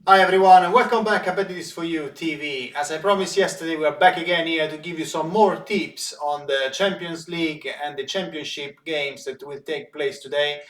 Hi everyone and welcome back. I bet this for you TV. As I promised yesterday, we are back again here to give you some more tips on the Champions League and the Championship games that will take place today.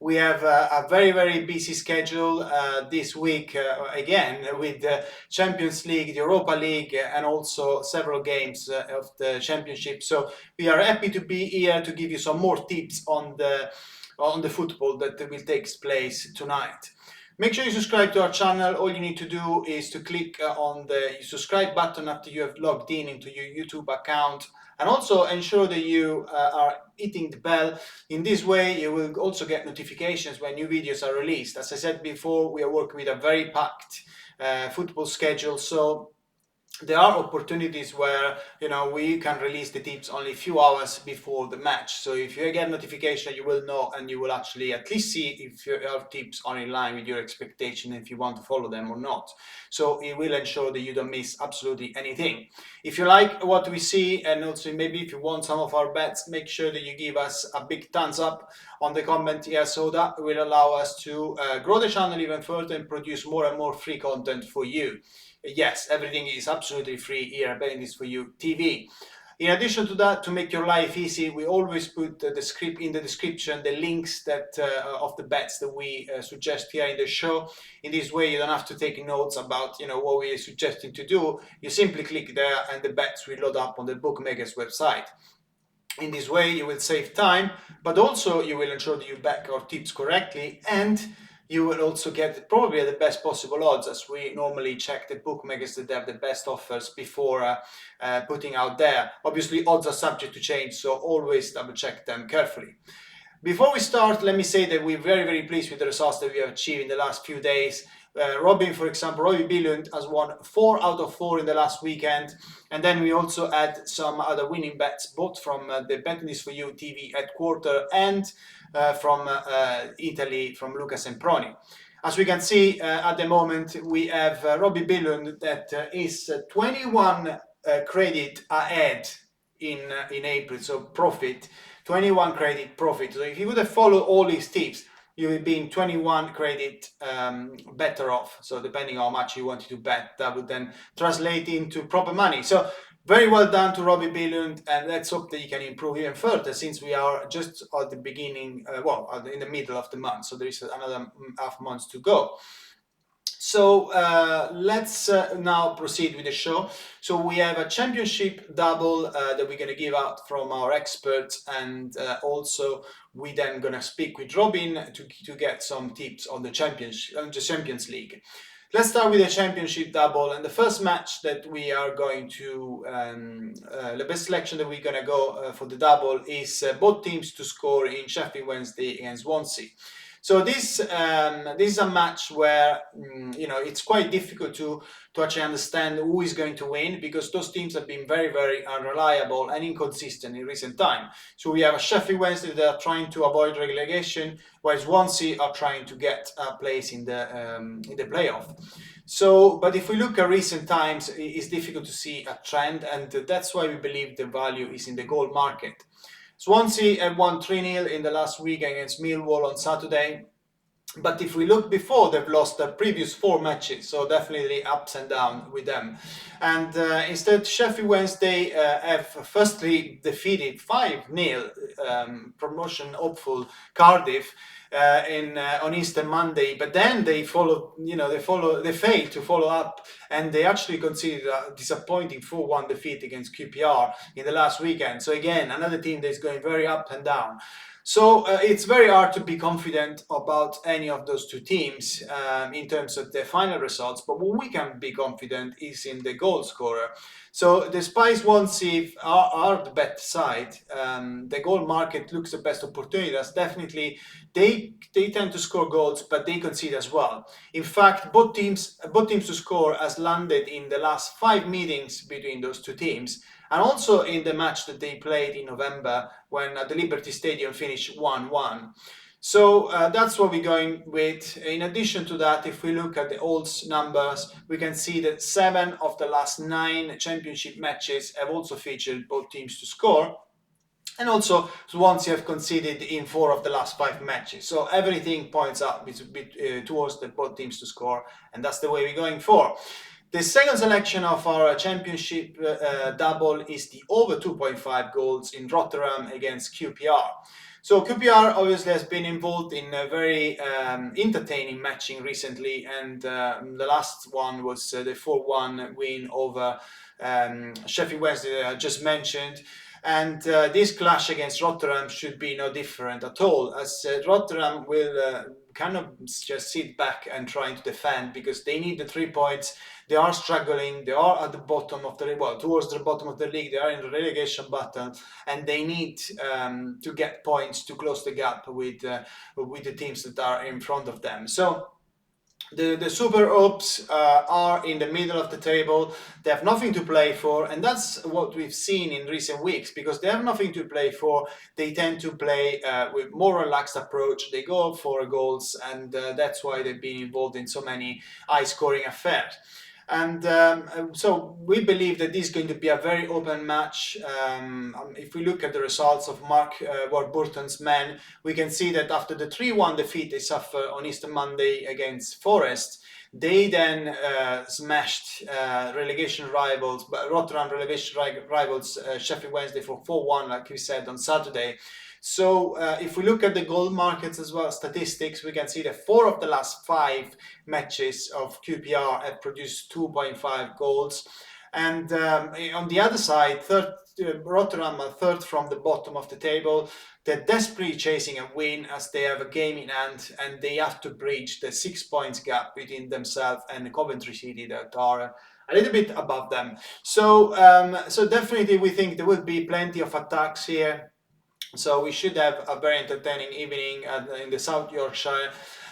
We have a very busy schedule this week again with the Champions League, the Europa League, and also several games of the Championship. So we are happy to be here to give you some more tips on the football that will take place tonight. Make sure you subscribe to our channel. All you need to do is to click on the subscribe button after you have logged in into your YouTube account, and also ensure that you are hitting the bell. In this way, you will also get notifications when new videos are released. As I said before, we are working with a very packed football schedule, so there are opportunities where we can release the tips only a few hours before the match. So if you get notification, you will know and you will actually at least see if your tips are in line with your expectation, if you want to follow them or not. So it will ensure that you don't miss absolutely anything. If you like what we see, and also maybe if you want some of our bets, make sure that you give us a big thumbs up on the comment here, so that will allow us to grow the channel even further and produce more and more free content for you. Yes, everything is absolutely free here at Betting This For You TV. In addition to that, to make your life easy, we always put the script in the description, the links that of the bets that we suggest here in the show. In this way, you don't have to take notes about what we are suggesting to do. You simply click there, and the bets will load up on the bookmaker's website. In this way, you will save time, but also you will ensure that you back our tips correctly, and you will also get probably the best possible odds, as we normally check the bookmakers that have the best offers before putting out there. Obviously, odds are subject to change, so always double check them carefully. Before we start, let me say that we're very pleased with the results that we have achieved in the last few days. Robin, for example, Robbie Billund has won 4 out of 4 in the last weekend. And then we also had some other winning bets, both from the Betting This For You TV headquarter and from Italy, from Luca Semproni. As we can see at the moment, we have Robbie Billund that is 21 credit ahead in April, so profit, 21 credit profit. So if you would have followed all these tips, you would be in 21 credit better off. So depending on how much you wanted to bet, that would then translate into proper money. So very well done to Robbie Billund, and let's hope that you can improve even further, since we are just at the beginning, in the middle of the month, so there is another half month to go. So let's now proceed with the show. So we have a championship double that we're going to give out from our experts, and also we then going to speak with Robin to get some tips on the Champions League. Let's start with the championship double, and the first match that we are going to, the best selection that we're going to go for the double is both teams to score in Sheffield Wednesday against Swansea. So this is a match where it's quite difficult to actually understand who is going to win, because those teams have been very unreliable and inconsistent in recent time. So we have a Sheffield Wednesday that are trying to avoid relegation, while Swansea are trying to get a place in the playoff. So, but if we look at recent times, it's difficult to see a trend, and that's why we believe the value is in the goal market. Swansea have won 3-0 in the last week against Millwall on Saturday. But if we look before, they've lost the previous 4 matches, so definitely ups and downs with them. And instead, Sheffield Wednesday have firstly defeated 5-0 promotion hopeful Cardiff on Easter Monday, but then they failed to follow up, and they actually conceded a disappointing 4-1 defeat against QPR in the last weekend. So again, another team that is going very up and down. So it's very hard to be confident about any of those two teams in terms of their final results, but what we can be confident is in the goal scorer. So despite Swansea are the better side, the goal market looks the best opportunity. That's definitely, they tend to score goals, but they concede as well. In fact, both teams to score has landed in the last 5 meetings between those two teams, and also in the match that they played in November when the Liberty Stadium finished 1-1. So that's what we're going with. In addition to that, if we look at the odds numbers, we can see that 7 of the last 9 championship matches have also featured both teams to score. And also, Swansea have conceded in 4 of the last 5 matches. So everything points up towards the both teams to score, and that's the way we're going for. The second selection of our championship double is the over 2.5 goals in Rotterdam against QPR. So QPR obviously has been involved in a very entertaining matching recently, and the last one was the 4-1 win over Sheffield Wednesday that I just mentioned. And this clash against Rotterdam should be no different at all, as Rotterdam will kind of just sit back and try to defend because they need the 3 points. They are struggling. They are at the bottom of the towards the bottom of the league. They are in the relegation battle, and they need to get points to close the gap with the teams that are in front of them. So the Super Ops are in the middle of the table. They have nothing to play for, and that's what we've seen in recent weeks. Because they have nothing to play for, they tend to play with more relaxed approach. They go for goals, and that's why they've been involved in so many high-scoring affairs. And so we believe that this is going to be a very open match. If we look at the results of Mark Warburton's men, we can see that after the 3-1 defeat they suffered on Easter Monday against Forest, they then smashed relegation rivals, Rotterdam relegation rivals Sheffield Wednesday for 4-1, like we said on Saturday. So if we look at the goal markets as well, statistics, we can see that 4 of the last 5 matches of QPR have produced 2.5 goals. And on the other side, Rotterdam are third from the bottom of the table. They're desperately chasing a win as they have a game in hand, and they have to bridge the 6 points gap between themselves and Coventry City that are a little bit above them. So, so definitely we think there will be plenty of attacks here. So we should have a very entertaining evening in the South Yorkshire.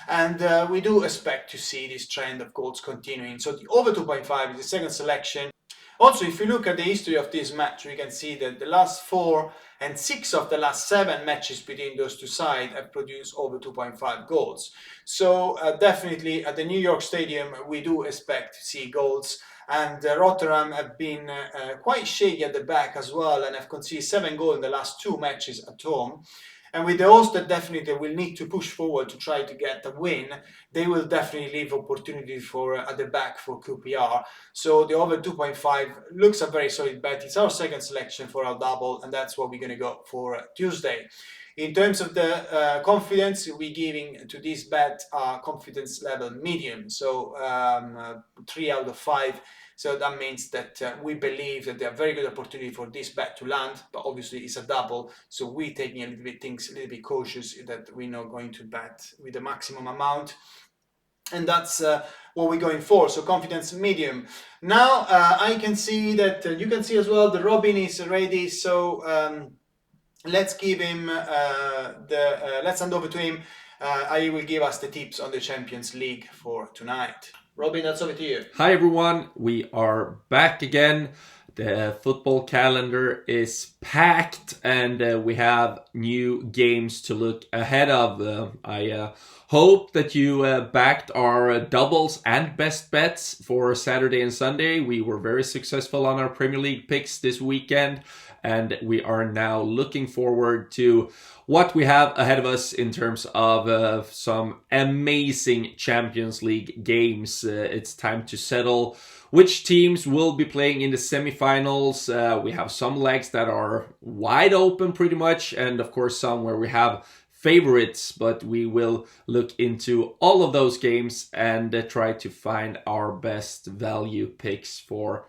And we do expect to see this trend of goals continuing. So the over 2.5 is the second selection. Also, if you look at the history of this match, we can see that the last 4 and 6 of the last 7 matches between those two sides have produced over 2.5 goals. So definitely at the New York Stadium, we do expect to see goals. And Rotterdam have been quite shaky at the back as well, and have conceded 7 goals in the last 2 matches at home. And with the host that definitely will need to push forward to try to get a win, they will definitely leave opportunity for at the back for QPR. So the over 2.5 looks a very solid bet. It's our second selection for our double, and that's what we're going to go for Tuesday. In terms of the confidence, we're giving to this bet confidence level medium, so 3 out of 5. So that means that we believe that there are very good opportunity for this bet to land, but obviously it's a double, so we're taking a little bit cautious that we're not going to bet with the maximum amount. And that's what we're going for, so confidence medium. Now I can see that you can see as well the Robin is ready, so let's give him let's hand over to him. He will give us the tips on the Champions League for tonight. Robin, that's over to you. Hi everyone, we are back again. The football calendar is packed and we have new games to look ahead of. I hope that you backed our doubles and best bets for Saturday and Sunday. We were very successful on our Premier League picks this weekend, and we are now looking forward to what we have ahead of us in terms of some amazing Champions League games. It's time to settle which teams will be playing in the semifinals. We have some legs that are wide open pretty much, and of course some where we have favorites, but we will look into all of those games and try to find our best value picks for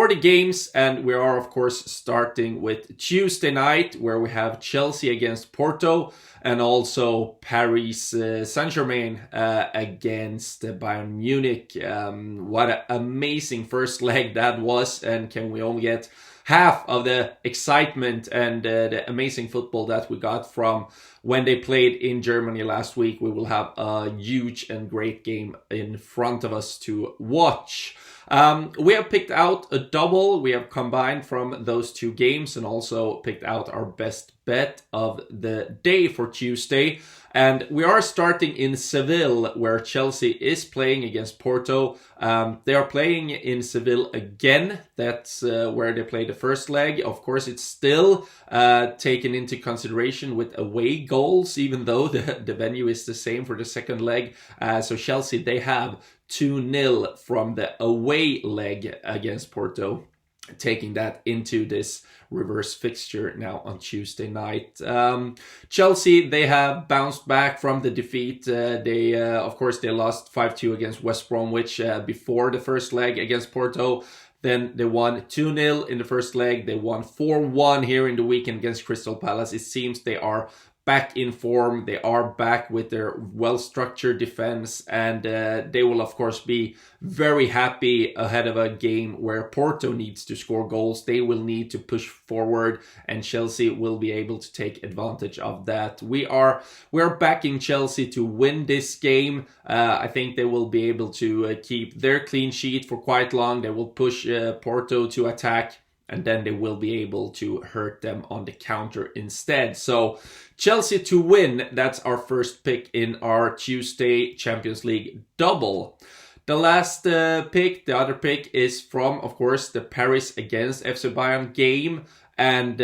the games. And we are of course starting with Tuesday night, where we have Chelsea against Porto and also Paris Saint-Germain against Bayern Munich. What an amazing first leg that was, and can we only get half of the excitement and the amazing football that we got from when they played in Germany last week. We will have a huge and great game in front of us to watch. We have picked out a double. We have combined from those 2 games and also picked out our best bet of the day for Tuesday. And we are starting in Seville, where Chelsea is playing against Porto. They are playing in Seville again. That's where they played the first leg. Of course, it's still taken into consideration with away goals, even though the venue is the same for the second leg. So Chelsea, they have 2-0 from the away leg against Porto, taking that into this reverse fixture now on Tuesday night. Chelsea, they have bounced back from the defeat. They of course, they lost 5-2 against West Bromwich before the first leg against Porto. Then they won 2-0 in the first leg. They won 4-1 here in the weekend against Crystal Palace. It seems they are back in form. They are back with their well-structured defense, and they will of course be very happy ahead of a game where Porto needs to score goals. They will need to push forward, and Chelsea will be able to take advantage of that. We're backing Chelsea to win this game. I think they will be able to keep their clean sheet for quite long. They will push Porto to attack, and then they will be able to hurt them on the counter instead. So Chelsea to win, that's our first pick in our Tuesday Champions League double. The last pick, the other pick, is from, of course, the Paris against FC Bayern game. And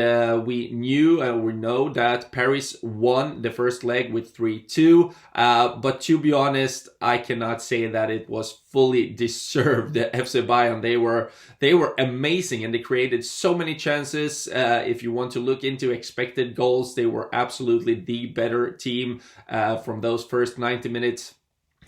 we know that Paris won the first leg with 3-2. But to be honest, I cannot say that it was fully deserved. The FC Bayern, they were amazing, and they created so many chances. If you want to look into expected goals, they were absolutely the better team from those first 90 minutes.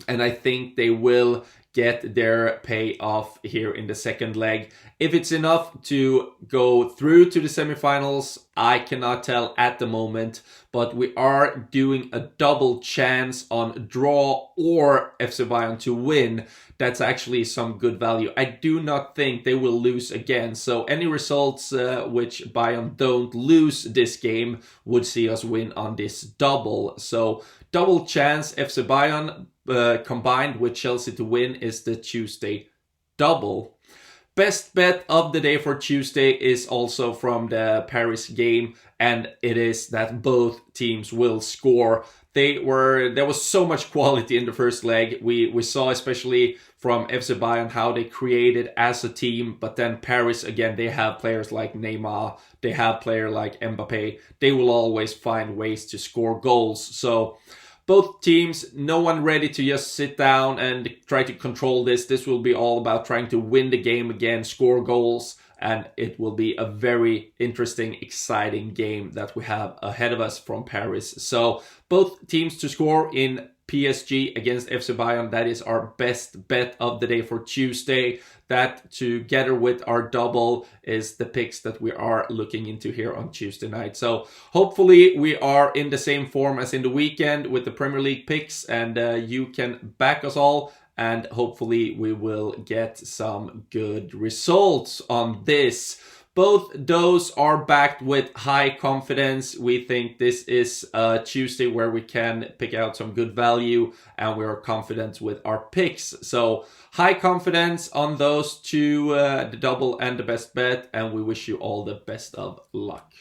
And I think they will get their payoff here in the second leg. If it's enough to go through to the semifinals, I cannot tell at the moment, but we are doing a double chance on draw or FC Bayern to win. That's actually some good value. I do not think they will lose again, so any results which Bayern don't lose this game would see us win on this double. So double chance FC Bayern combined with Chelsea to win is the Tuesday double. Best bet of the day for Tuesday is also from the Paris game, and it is that both teams will score. There was so much quality in the first leg. We saw especially from FC Bayern how they created as a team, but then Paris, again, they have players like Neymar, they have players like Mbappe. They will always find ways to score goals. So both teams, no one ready to just sit down and try to control this. This will be all about trying to win the game again, score goals, and it will be a very interesting, exciting game that we have ahead of us from Paris. So both teams to score in PSG against FC Bayern. That is our best bet of the day for Tuesday. That, together with our double, is the picks that we are looking into here on Tuesday night. So hopefully we are in the same form as in the weekend with the Premier League picks, and you can back us all, and hopefully we will get some good results on this. Both those are backed with high confidence. We think this is a Tuesday where we can pick out some good value, and we are confident with our picks. So high confidence on those two, the double and the best bet, and we wish you all the best of luck.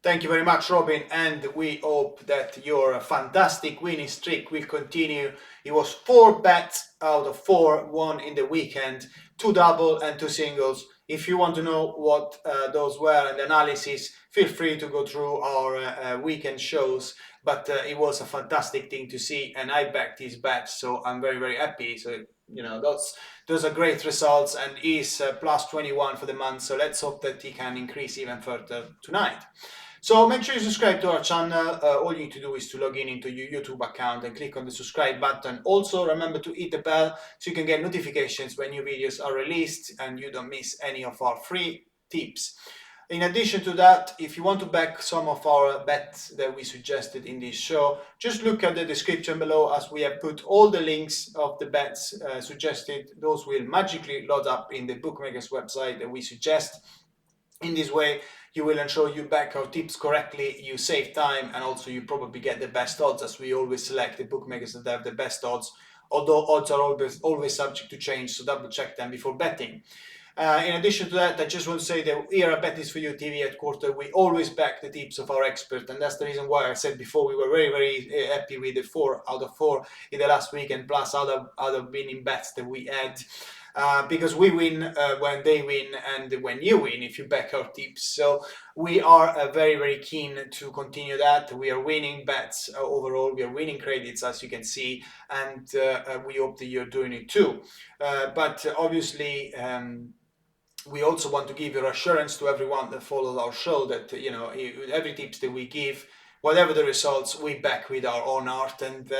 Thank you very much, Robin, and we hope that your fantastic winning streak will continue. It was 4 bets out of 4 won in the weekend, 2 double and 2 singles. If you want to know what those were and the analysis, feel free to go through our weekend shows. But it was a fantastic thing to see, and I backed his bets, so I'm very, very happy. So, those are great results, and he's plus 21 for the month. So let's hope that he can increase even further tonight. So make sure you subscribe to our channel. All you need to do is to log in into your YouTube account and click on the subscribe button. Also, remember to hit the bell so you can get notifications when new videos are released and you don't miss any of our free tips. In addition to that, if you want to back some of our bets that we suggested in this show, just look at the description below, as we have put all the links of the bets suggested. Those will magically load up in the bookmakers website that we suggest. In this way, you will ensure you back our tips correctly, you save time, and also you probably get the best odds, as we always select the bookmakers that have the best odds, although odds are always subject to change, so double check them before betting. In addition to that, I just want to say that here at Bet is4You TV headquarters, we always back the tips of our expert, and that's the reason why I said before we were very, very happy with the 4 out of 4 in the last weekend, plus other winning bets that we had. Because we win when they win and when you win if you back our tips. So we are very, very keen to continue that. We are winning bets overall, we are winning credits, as you can see, and we hope that you're doing it too. But obviously, we also want to give your assurance to everyone that follows our show that every tips that we give, whatever the results, we back with our own art, and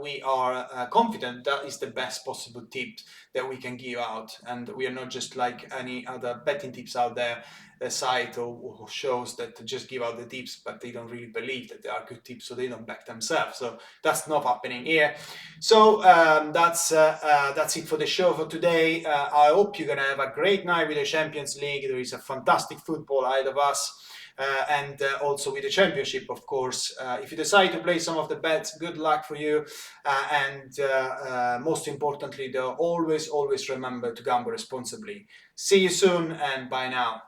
we are confident that is the best possible tip that we can give out, and we are not just like any other betting tips out there, a site or shows that just give out the tips but they don't really believe that they are good tips, so they don't back themselves. So that's not happening here. So that's it for the show for today. I hope you're gonna have a great night with the Champions League. There is a fantastic football ahead of us. And also with the championship, of course. If you decide to play some of the bets, good luck for you. And most importantly, though, always remember to gamble responsibly. See you soon, and bye now.